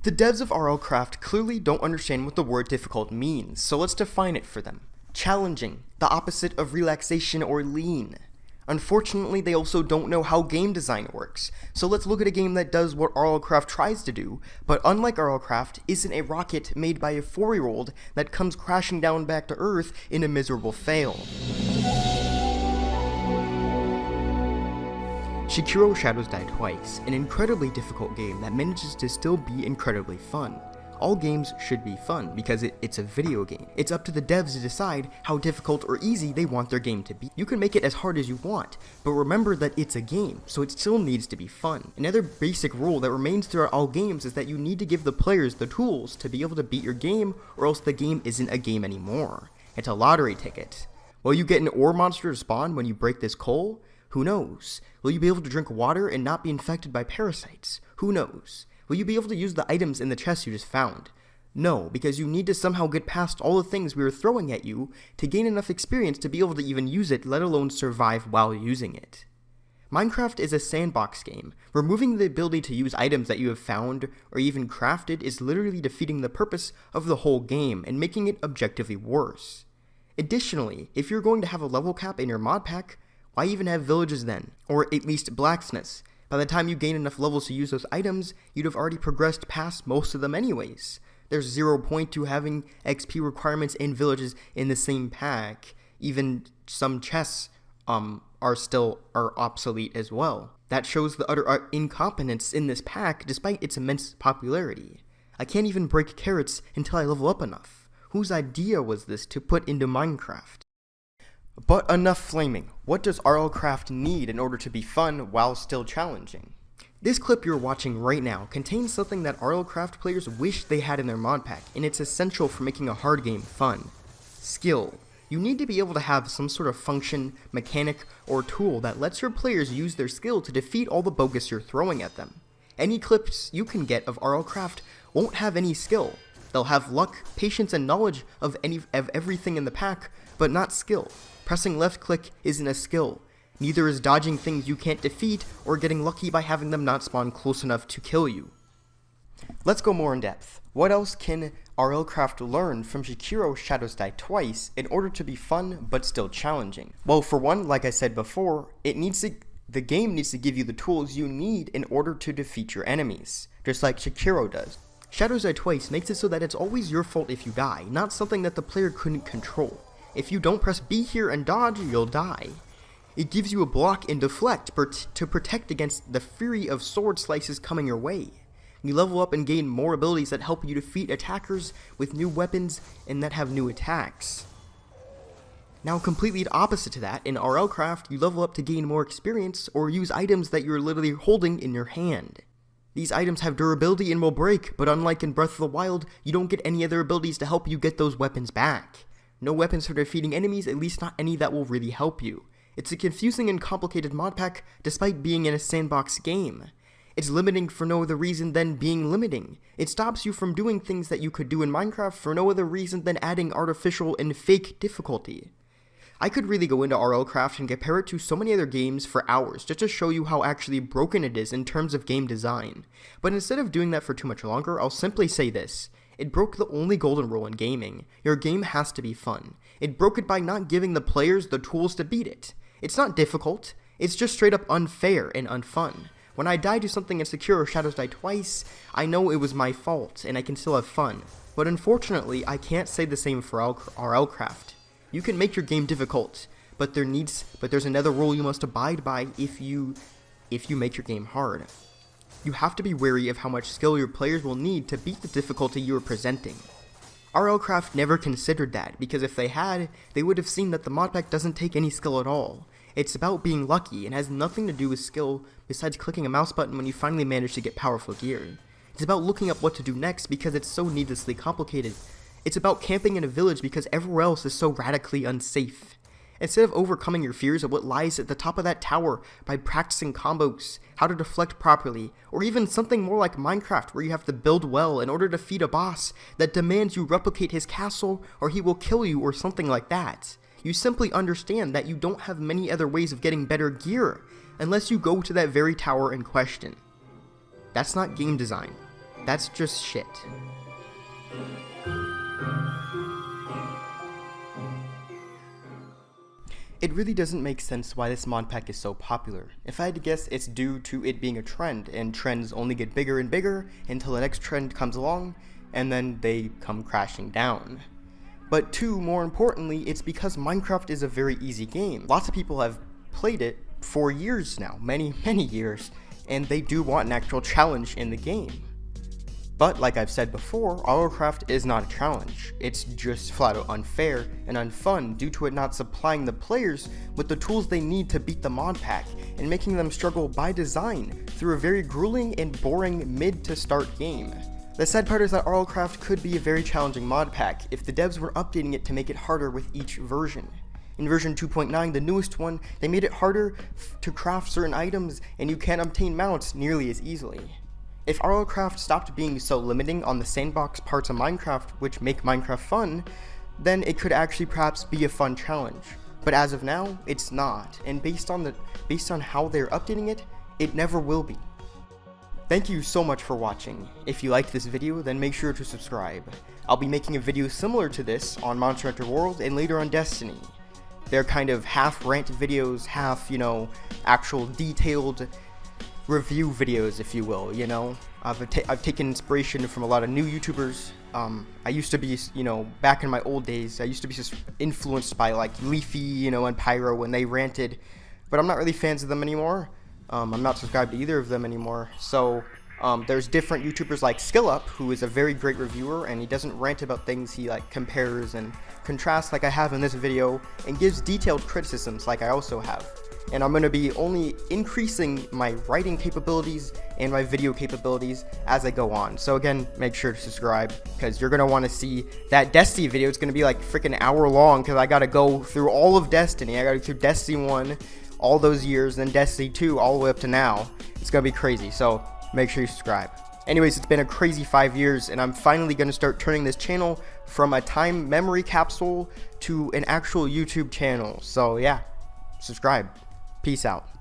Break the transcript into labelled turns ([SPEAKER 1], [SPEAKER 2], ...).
[SPEAKER 1] The devs of RLCraft clearly don't understand what the word difficult means, so let's define it for them. Challenging, the opposite of relaxation or lean. Unfortunately, they also don't know how game design works, so let's look at a game that does what RLCraft tries to do, but unlike RLCraft, isn't a rocket made by a 4-year-old that comes crashing down back to Earth in a miserable fail. Sekiro Shadows Die Twice, an incredibly difficult game that manages to still be incredibly fun. All games should be fun, because it's a video game. It's up to the devs to decide how difficult or easy they want their game to be. You can make it as hard as you want, but remember that it's a game, so it still needs to be fun. Another basic rule that remains throughout all games is that you need to give the players the tools to be able to beat your game, or else the game isn't a game anymore. It's a lottery ticket. Will you get an ore monster to spawn when you break this coal? Who knows? Will you be able to drink water and not be infected by parasites? Who knows? Will you be able to use the items in the chest you just found? No, because you need to somehow get past all the things we were throwing at you to gain enough experience to be able to even use it, let alone survive while using it. Minecraft is a sandbox game. Removing the ability to use items that you have found or even crafted is literally defeating the purpose of the whole game and making it objectively worse. Additionally, if you're going to have a level cap in your mod pack, why even have villages then? Or at least blacksmiths? By the time you gain enough levels to use those items, you'd have already progressed past most of them anyways. There's 0 point to having XP requirements in villages in the same pack. Even some chests are obsolete as well. That shows the utter incompetence in this pack despite its immense popularity. I can't even break carrots until I level up enough. Whose idea was this to put into Minecraft? But enough flaming. What does RLCraft need in order to be fun while still challenging? This clip you're watching right now contains something that RLCraft players wish they had in their mod pack, and it's essential for making a hard game fun. Skill. You need to be able to have some sort of function, mechanic, or tool that lets your players use their skill to defeat all the bogus you're throwing at them. Any clips you can get of RLCraft won't have any skill. They'll have luck, patience, and knowledge of everything in the pack, but not skill. Pressing left click isn't a skill. Neither is dodging things you can't defeat or getting lucky by having them not spawn close enough to kill you. Let's go more in depth. What else can RLCraft learn from Sekiro Shadows Die Twice in order to be fun but still challenging? Well, for one, like I said before, the game needs to give you the tools you need in order to defeat your enemies, just like Sekiro does. Shadows Die Twice makes it so that it's always your fault if you die, not something that the player couldn't control. If you don't press B here and dodge, you'll die. It gives you a block and deflect to protect against the fury of sword slices coming your way. You level up and gain more abilities that help you defeat attackers with new weapons and that have new attacks. Now completely opposite to that, in RLCraft, you level up to gain more experience or use items that you're literally holding in your hand. These items have durability and will break, but unlike in Breath of the Wild, you don't get any other abilities to help you get those weapons back. No weapons for defeating enemies, at least not any that will really help you. It's a confusing and complicated mod pack despite being in a sandbox game. It's limiting for no other reason than being limiting. It stops you from doing things that you could do in Minecraft for no other reason than adding artificial and fake difficulty. I could really go into RLCraft and compare it to so many other games for hours just to show you how actually broken it is in terms of game design. But instead of doing that for too much longer, I'll simply say this. It broke the only golden rule in gaming. Your game has to be fun. It broke it by not giving the players the tools to beat it. It's not difficult. It's just straight up unfair and unfun. When I die to something in Sekiro Shadows Die Twice, I know it was my fault and I can still have fun. But unfortunately, I can't say the same for RLCraft. You can make your game difficult, but there's another rule you must abide by if you make your game hard. You have to be wary of how much skill your players will need to beat the difficulty you are presenting. RLCraft never considered that, because if they had, they would have seen that the mod pack doesn't take any skill at all. It's about being lucky and has nothing to do with skill besides clicking a mouse button when you finally manage to get powerful gear. It's about looking up what to do next because it's so needlessly complicated. It's about camping in a village because everywhere else is so radically unsafe. Instead of overcoming your fears of what lies at the top of that tower by practicing combos, how to deflect properly, or even something more like Minecraft where you have to build well in order to defeat a boss that demands you replicate his castle or he will kill you or something like that. You simply understand that you don't have many other ways of getting better gear unless you go to that very tower in question. That's not game design. That's just shit. It really doesn't make sense why this mod pack is so popular. If I had to guess, it's due to it being a trend, and trends only get bigger and bigger until the next trend comes along, and then they come crashing down. But two, more importantly, it's because Minecraft is a very easy game. Lots of people have played it for years now, many years, and they do want an actual challenge in the game. But like I've said before, AutoCraft is not a challenge. It's just flat out unfair and unfun due to it not supplying the players with the tools they need to beat the mod pack and making them struggle by design through a very grueling and boring mid to start game. The sad part is that AutoCraft could be a very challenging mod pack if the devs were updating it to make it harder with each version. In version 2.9, the newest one, they made it harder to craft certain items and you can't obtain mounts nearly as easily. If AutoCraft stopped being so limiting on the sandbox parts of Minecraft which make Minecraft fun, then it could actually perhaps be a fun challenge. But as of now, it's not, and based on how they're updating it, it never will be. Thank you so much for watching. If you liked this video, then make sure to subscribe. I'll be making a video similar to this on Monster Hunter World and later on Destiny. They're kind of half rant videos, half, actual detailed review videos, if you will, I've taken inspiration from a lot of new YouTubers. I used to be, back in my old days, I used to be just influenced by like Leafy, and Pyro when they ranted, but I'm not really fans of them anymore. I'm not subscribed to either of them anymore, so there's different YouTubers like SkillUp, who is a very great reviewer, and he doesn't rant about things, he like compares and contrasts like I have in this video, and gives detailed criticisms like I also have. And I'm going to be only increasing my writing capabilities and my video capabilities as I go on. So again, make sure to subscribe, because you're going to want to see that Destiny video. It's going to be like freaking hour long, because I got to go through all of Destiny. I got to go through Destiny 1, all those years, then Destiny 2, all the way up to now. It's going to be crazy, so make sure you subscribe. Anyways, it's been a crazy 5 years, and I'm finally going to start turning this channel from a time memory capsule to an actual YouTube channel. So yeah, subscribe. Peace out.